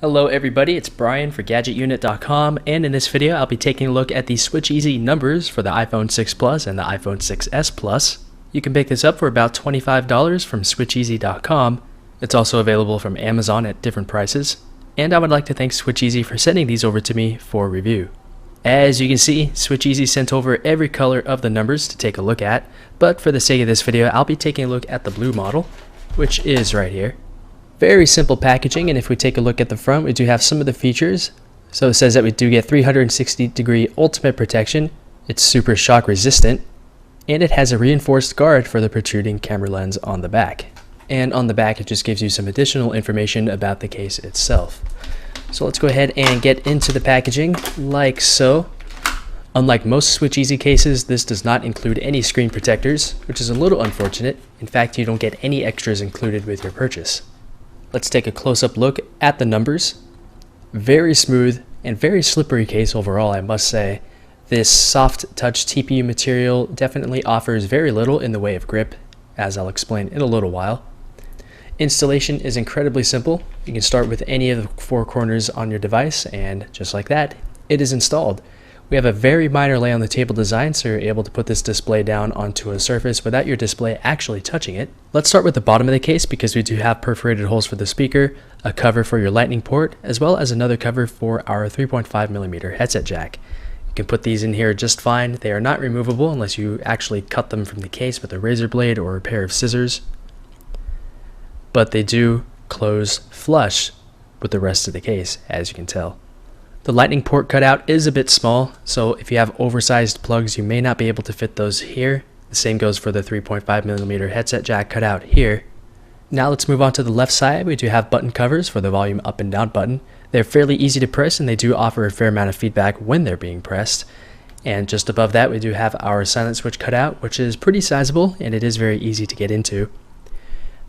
Hello everybody, it's Brian for GadgetUnit.com, and in this video I'll be taking a look at the SwitchEasy Numbers for the iPhone 6 Plus and the iPhone 6s Plus. You can pick this up for about $25 from SwitchEasy.com. It's also available from Amazon at different prices, and I would like to thank SwitchEasy for sending these over to me for review. As you can see, SwitchEasy sent over every color of the numbers to take a look at, but for the sake of this video I'll be taking a look at the blue model, which is right here. Very simple packaging, and if we take a look at the front, we do have some of the features. So it says that we do get 360-degree ultimate protection, it's super shock resistant, and it has a reinforced guard for the protruding camera lens on the back. And on the back it just gives you some additional information about the case itself. So let's go ahead and get into the packaging like so. Unlike most SwitchEasy cases, this does not include any screen protectors, which is a little unfortunate. In fact, you don't get any extras included with your purchase. Let's take a close-up look at the numbers. Very smooth and very slippery case overall, I must say. This soft touch TPU material definitely offers very little in the way of grip, as I'll explain in a little while. Installation is incredibly simple. You can start with any of the four corners on your device, and just like that, it is installed. We have a very minor lay on the table design, so you're able to put this display down onto a surface without your display actually touching it. Let's start with the bottom of the case because we do have perforated holes for the speaker, a cover for your lightning port, as well as another cover for our 3.5mm headset jack. You can put these in here just fine. They are not removable unless you actually cut them from the case with a razor blade or a pair of scissors, but they do close flush with the rest of the case, as you can tell. The lightning port cutout is a bit small, so if you have oversized plugs, you may not be able to fit those here. The same goes for the 3.5mm headset jack cutout here. Now let's move on to the left side. We do have button covers for the volume up and down button. They're fairly easy to press, and they do offer a fair amount of feedback when they're being pressed. And just above that, we do have our silent switch cutout, which is pretty sizable, and it is very easy to get into.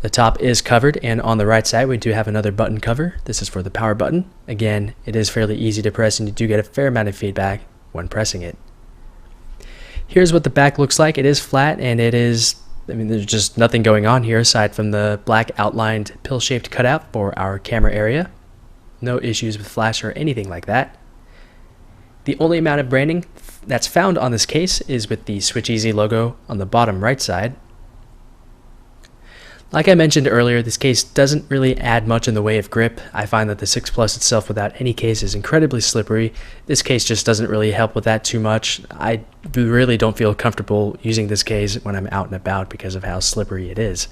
The top is covered, and on the right side we do have another button cover. This is for the power button. Again, it is fairly easy to press, and you do get a fair amount of feedback when pressing it. Here's what the back looks like. It is flat, and there's just nothing going on here aside from the black outlined pill-shaped cutout for our camera area. No issues with flash or anything like that. The only amount of branding that's found on this case is with the SwitchEasy logo on the bottom right side. Like I mentioned earlier, this case doesn't really add much in the way of grip. I find that the 6 Plus itself without any case is incredibly slippery. This case just doesn't really help with that too much. I really don't feel comfortable using this case when I'm out and about because of how slippery it is.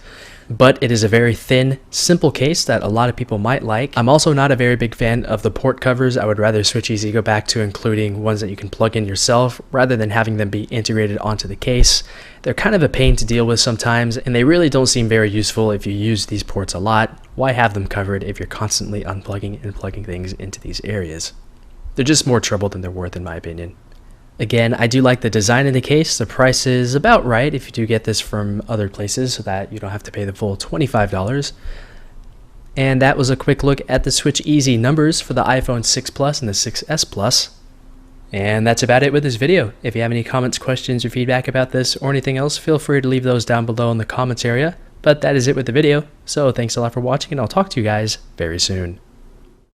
But it is a very thin, simple case that a lot of people might like. I'm also not a very big fan of the port covers. I would rather SwitchEasy go back to including ones that you can plug in yourself rather than having them be integrated onto the case. They're kind of a pain to deal with sometimes, and they really don't seem very useful if you use these ports a lot. Why have them covered if you're constantly unplugging and plugging things into these areas? They're just more trouble than they're worth, in my opinion. Again, I do like the design of the case. The price is about right if you do get this from other places so that you don't have to pay the full $25. And that was a quick look at the SwitchEasy numbers for the iPhone 6 Plus and the 6s Plus. And that's about it with this video. If you have any comments, questions, or feedback about this or anything else, feel free to leave those down below in the comments area. But that is it with the video. So thanks a lot for watching, and I'll talk to you guys very soon.